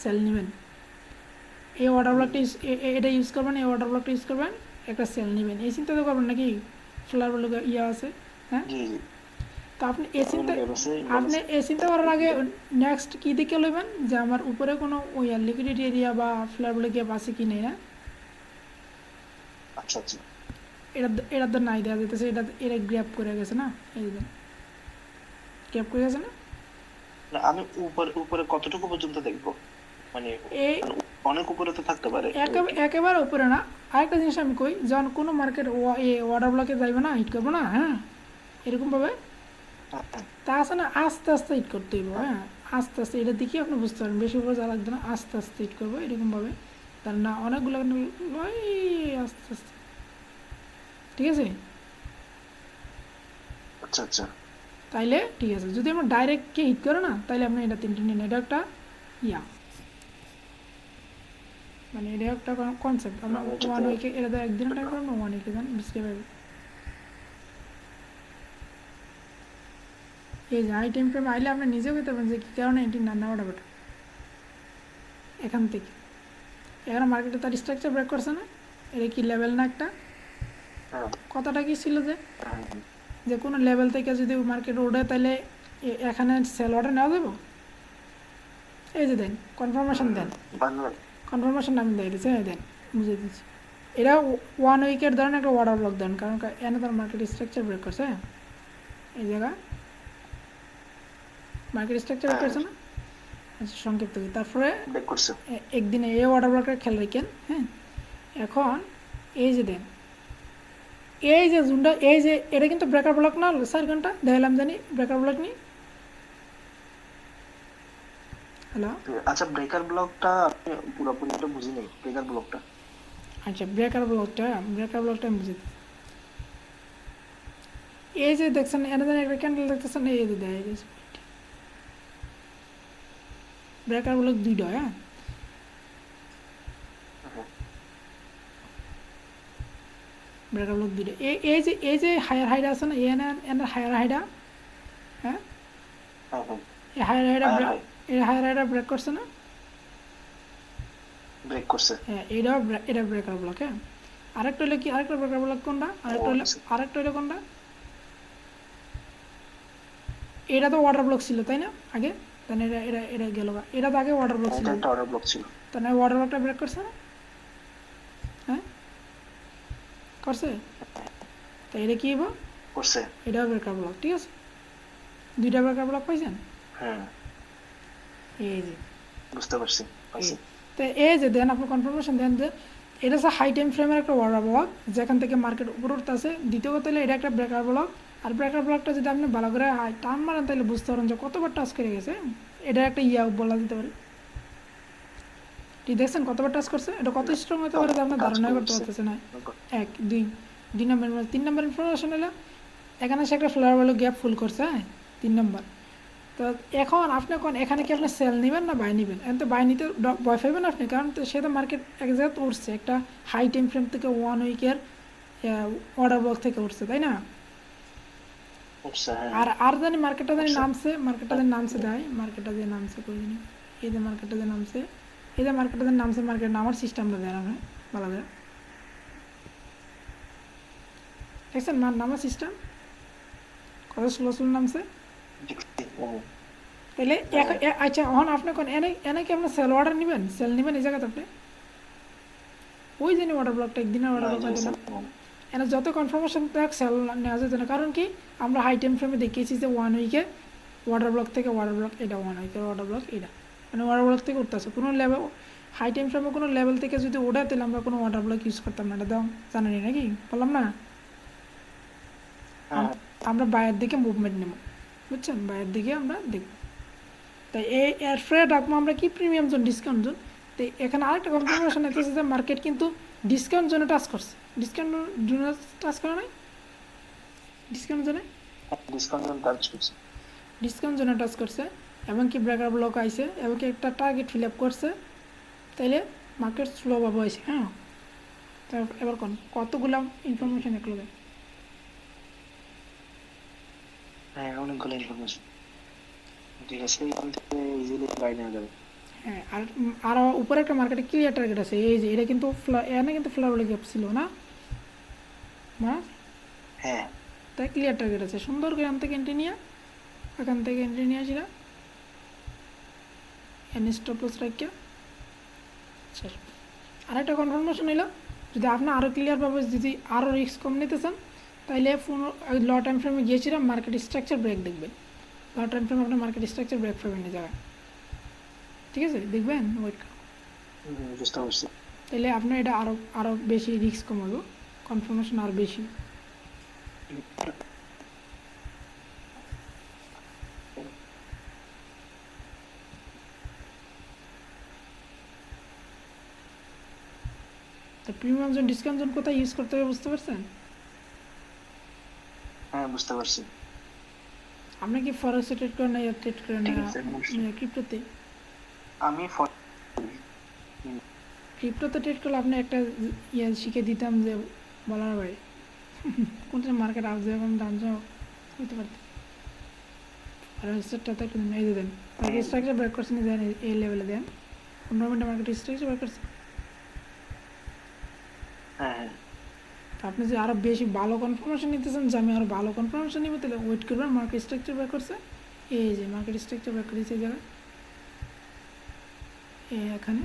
সেল নেবেন, এই অর্ডার ব্লকটা এটা ইউজ করবেন, এই অর্ডার ব্লকটা ইউজ করবেন, একটা সেল নেবেন, এই চিন্তা তো করবেন নাকি? ফ্লার বলে ইয়ে আছে, হ্যাঁ।
জি জি
তো আপনি এই চিন্তা,
বলেছে
আপনি
বলেছে।
এই চিন্তা করার আগে নেক্সট কী দিকে লইবেন, যে আমার উপরে কোনো ওই লিকুইডিটি এরিয়া বা ফ্লার বলে গ্যাপ আছে কি নেই, না
আচ্ছা আচ্ছা
এটা এটা তো নাই দেওয়া যেতেছে, এটা এটা গ্র্যাপ করে গেছে না, এই যে গ্র্যাপ করে গেছে না।
না আমি উপরে উপরে কতটুকু পর্যন্ত দেখবো মানে
এই
অনেক উপরে তো থাকতে পারে।
একেবারে উপরে না। আরেকটা জিনিস আমি কই, যখন কোনো মার্কেট অর্ডার ব্লকে যাইবে না, হিট করবো না, হ্যাঁ এরকমভাবে,
হ্যাঁ হ্যাঁ
তা আছে না, আস্তে আস্তে হিট করতে হইব, হ্যাঁ আস্তে আস্তে, এটা দেখি আপনি বুঝতে পারবেন, বেশি উপরে যা লাগবে না, আস্তে আস্তে হিট করবো এরকমভাবে, তার না অনেকগুলো লয়, আস্তে আস্তে, ঠিক আছে?
আচ্ছা আচ্ছা
তাইলে ঠিক আছে, যদি আমরা ডাইরেক্ট কে হিট করে না, তাইলে আপনি এটা তিনটে নিন, এটা একটা ইয়া, মানে এটা একটা কনসেপ্ট, আমরা
আমি
ওয়ান
এটাতে
উইকে এটা তো একদিন টাইম করবো, ওয়ান উইকে দেন বুঝতে পারবে। এই যে হাই টাইম ফ্রেম আইলে আপনি নিজেও পেতে পারেন যে কী কারণে এটি না নেওয়াটা বেটার এখান থেকে। এখানে মার্কেটে তার স্ট্রাকচার ব্রেক করছে না, এটা কি লেভেল না একটা,
হ্যাঁ
কথাটা কি ছিল যে
হ্যাঁ
যে কোনো লেভেল থেকে যদি মার্কেট ওঠে তাহলে এখানে সেল অর্ডার নেওয়া যাবো। এই যে দেন কনফার্মেশন দেন,
বাংলা
কনফার্মেশন আমি দিয়ে দিচ্ছি, হ্যাঁ দেন বুঝে দিচ্ছি। এটা ওয়ান উইকের ধরেন একটা অর্ডার ব্লক দেন, কারণ এনে তার মার্কেট স্ট্রাকচার ব্রেক করছে, হ্যাঁ এই জায়গা মার্কেট স্ট্রাকচার ব্রেক করছে না। আচ্ছা সংক্ষিপ্ত করি, তারপরে
ব্রেক করছে।
একদিনে এই অর্ডার ব্লকটা খেয়াল রাখেন, হ্যাঁ। এখন এই যে দেন, এই যে জুনটা, এই যে এটা কিন্তু ব্রেকার ব্লক না 4 ঘন্টা দেখালাম জানি, ব্রেকার ব্লক নি, হ্যালো।
আচ্ছা ব্রেকার ব্লকটা আমি পুরোপুরিটা বুঝিনি ব্রেকার ব্লকটা।
আচ্ছা ব্রেকার ব্লকটা আমি বুঝি। এই যে দেখছেন এনে জানি একটা ক্যান্ডেল দেখতেছেন, এই যে দেয় ব্রেকার ব্লক দুইটা, হ্যাঁ
হ্যাঁ
ব্রেকার ব্লক দুইটা, এই যে হায়ার হাইডা আছে না, এনে হায়ার হাইডা, হ্যাঁ
হ্যাঁ হ্যাঁ
এই হায়ার হাইডা
হাই হাই
এই হায়ার হাইডা ব্রেক করছে না,
ব্রেক করছে।
হ্যাঁ এটা ব্রেকার ব্লক, হ্যাঁ। আরেকটা হলো কি, আরেকটা ব্রেকার ব্লক কোনটা,
ও আচ্ছা
আরেকটা হলো কোনটা, এটা তো ওয়াটার ব্লক ছিল তাই না আগে, তাহলে এটা এটা এটা গেল, এটা তো আগে ওয়াটার ব্লক ছিল,
এটা একটা অর্ডার ব্লক ছিল।
তাহলে ওয়াটার ব্লকটা ব্রেক করছে না, হ্যাঁ করছে। তাই এটা কী হইব,
করছে।
এটাও ব্রেকার ব্লক, ঠিক আছে, দুইটা ব্রেকার ব্লক পাইছেন,
হ্যাঁ
এই যে
বুঝতে পারছি পাইছি।
তো এই যে দেন আপনি কনফার্মেশন দেন যে এটা হচ্ছে হাই টাইম ফ্রেমের একটা ওয়াটার ব্লক, যেখান থেকে মার্কেট উপরে উঠতেছে। দ্বিতীয় কথা হলো এটা একটা ব্রেকার ব্লক, আর ব্রেকার ব্লকটা যদি আপনি ভালো করে টার্ন মারেন তাহলে বুঝতে পারেন যে কতবার টাচ করে গেছে, এটা একটা ইয়া বলা যেতে পারে। ঠিক দেখছেন কতবার টাচ করছে, এটা কত স্ট্রং হতে পারে যে আপনার
কাজ
ধারণা করতে
করছে।
পারতেছে না। এক দুই দুই নম্বর, তিন নম্বর ইনফরমেশন হলো এখানে সে একটা ফ্লাওয়ার ভ্যালু গ্যাপ ফুল করছে, হ্যাঁ 3 নম্বর। তো এখন আপনি এখানে কি আপনি সেল নেবেন না বাই নেবেন, এখন তো বাই নিতে ভয় পাইবেন আপনি, কারণ তো সে তো মার্কেট এক জায়গায় উঠছে, একটা হাই টাইম ফ্রেম থেকে 1 উইকের অর্ডার ব্লক থেকে উঠছে তাই না।
করছে হ্যাঁ
আর জানি মার্কেটটা জানি
করছে।
নামছে দেয়, মার্কেটটা যে নামছে কই জানি, এই যে মার্কেটটা যে নামছে, এই যে মার্কেটটা যে নামছে, মার্কেট নামার সিস্টেমটা দেয় না ভালো করে দেখছেন, নামার সিস্টেম কত স্লো নামছে।
দেখছি, হ্যাঁ।
তাহলে আচ্ছা এখন আপনি কোন এনে এনে কি আপনি সেল অর্ডার নেবেন, সেল নেবেন এই জায়গাতে আপনি ওই জন্য অর্ডার ব্লকটা একদিনের অর্ডার
না,
ব্লক
যে
দিলাম, এনে যত কনফার্মেশন দেখ সেল নেওয়া যেত না, কারণ কি আমরা হাই টাইম ফ্রেমে দেখিয়েছি যে 1 উইকে ওয়াটার ব্লক থেকে ওয়াটার ব্লক, এটা 1 উইকের ওয়াটার ব্লক, এটা মানে ওয়াটার ব্লক থেকে উঠতেছে কোনো লেভেল হাই টাইম ফ্রেমে কোনো লেভেল থেকে যদি ওঠে তাহলে আমরা কোনো অর্ডার ব্লক ইউজ করতাম না, এটা তো জানেনি নাকি, বললাম না।
হ্যাঁ
আমরা বাইরের দিকে মুভমেন্ট নেব, বুঝছেন, বাইরের দিকে আমরা দেখব। তাই এই এরপরে রাখবো আমরা কি প্রিমিয়াম জোন, ডিসকাউন্ট জোন। তো এখানে আরেকটা কনফার্মেশন হইতেছে যে মার্কেট কিন্তু ডিসকাউন্ট জোনে টাচ করছে, ডিসকাউন্ট জোনে টাচ করে নাই, ডিসকাউন্ট জোনে,
ডিসকাউন্ট টাচ করছে।
ডিসকাউন্ট জোনে টাচ করছে, এবং কি ব্রেকার ব্লক আইছে, এবং কি একটা টার্গেট ফিল আপ করছে, তাইলে মার্কেট স্লোভাবে হয়েছে। হ্যাঁ, তা এবার কোন কতগুলো ইনফরমেশন একলো দেয়।
হ্যাঁ অনেকগুলো ইনফরমেশন, ঠিক আছে, এখান থেকে ইজিলি বাই নেওয়া যাবে।
হ্যাঁ, আর আর উপরে একটা মার্কেটে ক্লিয়ার টার্গেট আছে, এই যে এটা কিন্তু এখানে কিন্তু ফ্লাওয়ার গ্যাপ ছিল না, না
হ্যাঁ
তাই ক্লিয়ার টার্গেট আছে, সুন্দর করে এখান থেকে এন্ট্রি নিয়ে, এখান থেকে এন্ট্রি নিয়ে আসিরা এন স্টপ লস রাখিয়া শেষ। আরেকটা কনফার্মেশন হইল, যদি আপনি আরও ক্লিয়ারভাবে যদি আরও রিস্ক কম নিতে চান, তাহলে ল টাইম ফ্রেমে গিয়েছিলাম মার্কেট স্ট্রাকচার ব্রেক দেখবেন, ল টাইম ফ্রেমে আপনার মার্কেট স্ট্রাকচার ব্রেক পাবেন এই জায়গায়, ঠিক আছে, দেখবেন ওয়েট করুন।
বুঝতে পারছি।
তাহলে আপনার এটা আরও আরও বেশি রিস্ক কমাবো, কনফার্মেশন আরও বেশি। তো প্রিমিয়াম জোন ডিসকাউন্ট জোন কোথায় ইউজ করতে হবে বুঝতে পারছেন?
হ্যাঁ বুঝতে পারছি।
আপনি কি ফরেক্সে ট্রেড করেন না ট্রেড করেন
ঠিক
না
আছে,
ক্রিপ্টোতে?
আমি
ক্রিপ্টোতে ট্রেড করলে আপনি একটা ইয়ে শিখে দিতাম যে বলার ভাই কোনটা মার্কেট আপ যাবে এবং ডাউন যাবে বুঝতে পারতেন। আর স্টারটাতে একটু এই যে দেন মার্কেট স্ট্রাকচার ব্রেক করছেন, দেন এই লেভেলে দেন 15 মিনিটে মার্কেট স্ট্রাকচার ব্রেক করছেন।
হ্যাঁ
আপনি যে আরও বেশি ভালো কনফার্মেশন নিতেছেন যে আমি আরও ভালো কনফার্মেশন নিব, তাহলে ওয়েট করবেন, মার্কেট স্ট্রাকচার ব্রেক করছে, এই যে মার্কেট স্ট্রাকচার ব্রেক করেছে এই জায়গায়, এখানে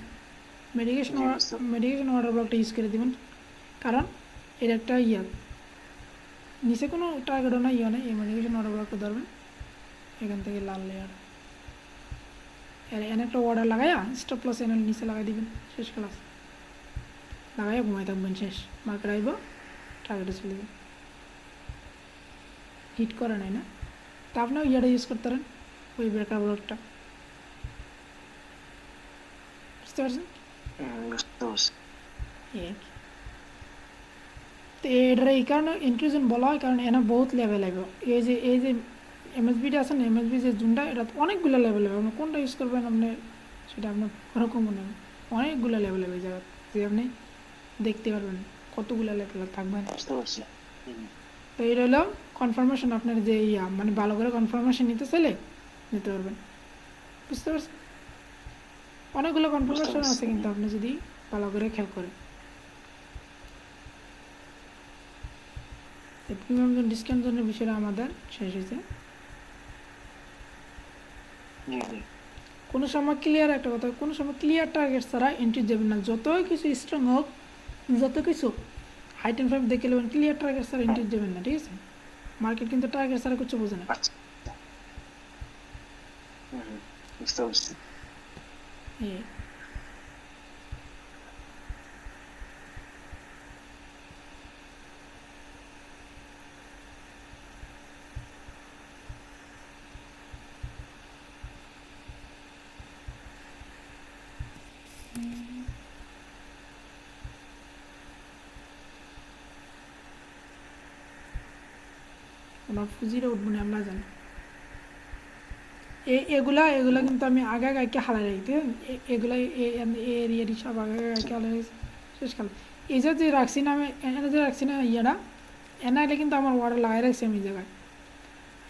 মেডিকেশন অর্ডার ব্লকটা ইউজ করে দেবেন, কারণ এর একটা ইয়া নিচে কোনো টার্গেটও না ইয়ে নেই, এই মেডিকেশন অর্ডার ব্লকটা ধরবেন, এখান থেকে লাল লেয়ার এনে একটা অর্ডার লাগাইয়া স্টপ লস এনে নিচে লাগাই দিবেন, শেষ ক্লাস লাগাইয়া ঘুমাই থাকবেন, শেষ মার্কেট আইব টার্গেটে চলে যাবেন। হিট করে নাই না, তা আপনিও ইয়াটা ইউজ করতে পারেন, ওই ব্রেকার ব্লকটা, বুঝতে পারছেন?
বুঝতে পারছি।
তো এটার এই কারণে ইনক্লুশন বলা হয়, কারণ এনে বহুত লেভেল আইব, এই যে এমএসবিটা আছে না, এমএসবি যে জোনটা, এটা অনেকগুলো লেভেল হবে, আপনি কোনটা ইউজ করবেন আপনি সেটা আপনার ওরকম মনে হবে, অনেকগুলো লেভেল হবে এই জায়গা, যে আপনি দেখতে পারবেন কতগুলো লেভেল থাকবেন।
বুঝতে পারছি।
তো এটা হলো কনফার্মেশন, আপনার যে ইয়া মানে ভালো করে কনফার্মেশন নিতে চাইলে নিতে পারবেন, বুঝতে পারছেন? অনেকগুলো কনফার্মেশন আছে কিন্তু আপনি যদি ভালো করে খেয়াল করেন। প্রিমিয়াম জোন ডিসকাউন্ট জোনের বিষয়টা আমাদের শেষ হয়েছে। কোনো সময় ক্লিয়ার একটা কথা, কোনো সময় ক্লিয়ার টার্গেট ছাড়া এন্ট্রি দেবেন না, যতই কিছু স্ট্রং হোক, যত কিছু হাই টাইম ফ্রেম দেখে নেবেন, ক্লিয়ার টার্গেট ছাড়া এন্ট্রি দেবেন না, ঠিক আছে? মার্কেট কিন্তু টার্গেট ছাড়া কিছু বোঝে না।
বুঝতে পারছি।
ওনার ফুজিরে উঠবো না আমরা জানি, এগুলা কিন্তু আমি আগে আগে হালাই রাখি, এগুলা এরিয়াটি সব আগে আগে হালাই রাখছি, শেষ কাল এই যে রাখছি না আমি, এনে যে রাখছি না ইয়েটা, এনে আইলে কিন্তু আমার ওয়ার্ডার লাগাই রাখছি আমি এই জায়গায়,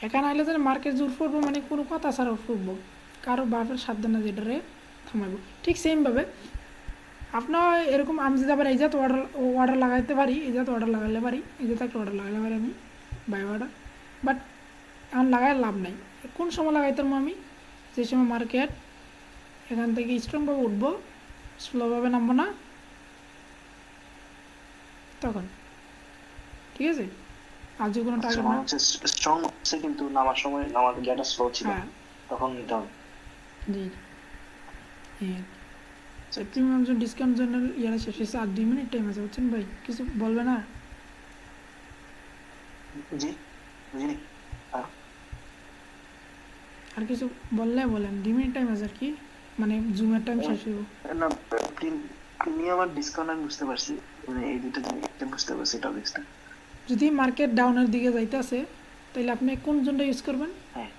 এখানে আইলে যেন মার্কেট জোর ফুটবো, মানে কোনো কথা ছাড়া ফুটবো, কারো বাপের সাবধান না যেটারে থামাইব। ঠিক সেমভাবে আপনার এরকম আমি যদি আবার এই জাত অর্ডার লাগাইতে পারি, এই জাত অর্ডার লাগাইলে পারি, এই জাত একটা অর্ডার লাগাইলে পারি আমি বাই অর্ডার, বাট এখন লাগাই লাভ নাই। কোন সময় লাগাইতাম আমি, যে সময় মার্কেট এখান থেকে স্ট্রংভাবে উঠবো, স্লোভাবে নামবো না, তখন ঠিক আছে। আর যে কোনো টার্গেট না
স্ট্রং হচ্ছে কিন্তু নামার সময় নামার গিয়াটা স্লো ছিল, তখন নিতে হবে।
জি প্রিমিয়াম জোন ডিসকাউন্ট জোনের ইয়ারা শেষ হয়েছে, আর 2 মিনিট টাইম আছে, বুঝছেন ভাই? কিছু বলবে না?
জি, বুঝিনি। আর
আর কিছু বললে বলেন, 2 মিনিট টাইম আছে আর কি, মানে জুমের টাইম শেষ হইব।
না, প্রিমিয়াম আর ডিসকাউন্ট আমি বুঝতে পারছি, মানে এই দুটো জিনিস বুঝতে পারছি টপিক্সটা।
যদি মার্কেট ডাউনের দিকে যাইতেছে তাহলে আপনি কোন জোনটা ইউজ করবেন?
হ্যাঁ,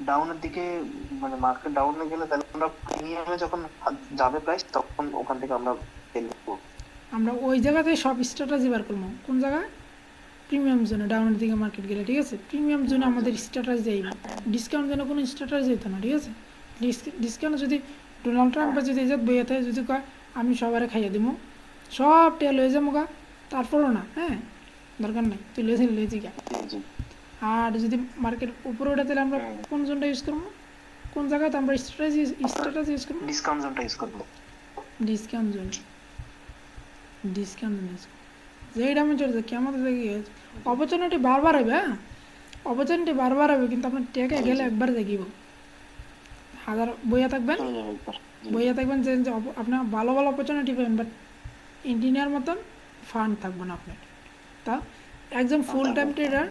ডাউনের দিকে, মানে মার্কেট ডাউনে গেলে তাহলে আমরা প্রিমিয়ামে যখন যাবে প্রাইস তখন ওখান থেকে আমরা সেল করবো।
আমরা ওই জায়গাতে সব স্ট্র্যাটেজি বার করবো। কোন জায়গায়? প্রিমিয়াম জোনে ডাউনের দিকে মার্কেট গেলে, ঠিক আছে? প্রিমিয়াম জোনে আমাদের স্ট্র্যাটেজি যাইব, ডিসকাউন্ট জোনে কোনো স্ট্র্যাটেজি যেত না, ঠিক আছে? ডিসকাউন্ট যদি ডোনাল্ড ট্রাম্পে যদি এজাত বইয়া থাকে, যদি কয় আমি সবারে খাইয়ে দিব, সব টেল হয়ে যাবো গা, তারপরও না, হ্যাঁ দরকার নাই, তুই লয়েছি গা। আর যদি মার্কেট উপরে ওঠে তাহলে আমরা কোন জোনটা ইউজ করবো? কোন জায়গাতে আমরা স্ট্র্যাটেজি ইউজ করবো?
ডিসকাউন্ট জোনটা ইউজ করবো।
Discount zone, discount zone use করবো। যেইটা আমি চলছে কেমন দেখি অপরচুনিটি বারবার হবে, হ্যাঁ অপরচুনিটি বারবার হবে, কিন্তু আপনার টেকে গেলে একবার দেখিব। হাজার বইয়া থাকবেন, বইয়া থাকবেন যে আপনার ভালো ভালো অপরচুনিটি পাবেন, বাট ইঞ্জিনিয়ার মতন ফান্ড থাকবে না আপনার। তা একজন ফুল টাইম ট্রেডার,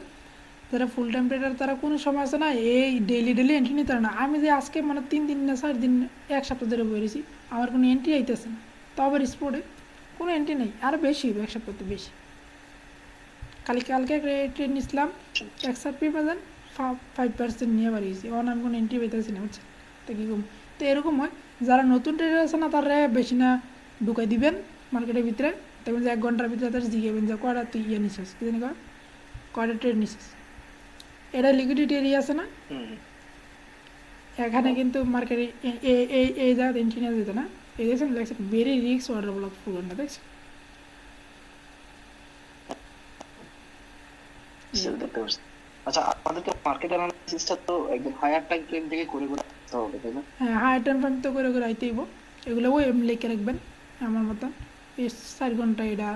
যারা ফুল টাইম ট্রেডার তারা কোনো সময় আছে না এই ডেইলি এন্ট্রি নিতে পারে না। আমি যে আজকে মানে 3 দিন না 4 দিন, 1 সপ্তাহ ধরে বলেছি, আমার কোনো এন্ট্রি আইতেছে না, তো আবার স্পোর্টে কোনো এন্ট্রি নেই, আরও বেশি 1 সপ্তাহ তো বেশি। কালকে ট্রেড নিছিলাম, XRP বাজার 5% নিয়ে বাড়িয়েছি, অন আমি কোনো এন্ট্রি পেতেছি না, বুঝছেন? তো কী কম, তো এরকম হয়। যারা নতুন ট্রেডার আছে না, তারা বেশি না ঢুকাই দিবেন মার্কেটের ভিতরে, দেখবেন যে 1 ঘন্টার ভিতরে তারা জিজ্ঞাবেন যে কয়টা তুই ইয়ে নিছিস, কি জানি কয়টা ট্রেড নিছিস। এটা লিকুইডিটি এরিয়া আছে না, এখানে কিন্তু মার্কেটে এই জায়গাতে এন্ট্রি নেওয়া যেত না। এই দেখছেন ভেরি রিক্স ওয়াটার ব্লক ফুলটা দেখছেন।
দেখতে পাচ্ছি। আচ্ছা, আমাদেরকে মার্কেট অ্যানালাইসিসটা তো একদম হায়ার টাইম ফ্রেম থেকে করে করতে হবে, তাই না?
হ্যাঁ, হায়ার টাইম ফ্রেম তো করে আইতেইব। এগুলো ওই লিখে রাখবেন আমার মতন, এই 4 ঘন্টা এটা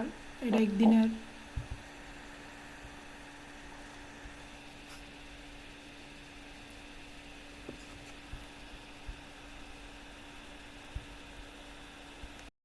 একদিনের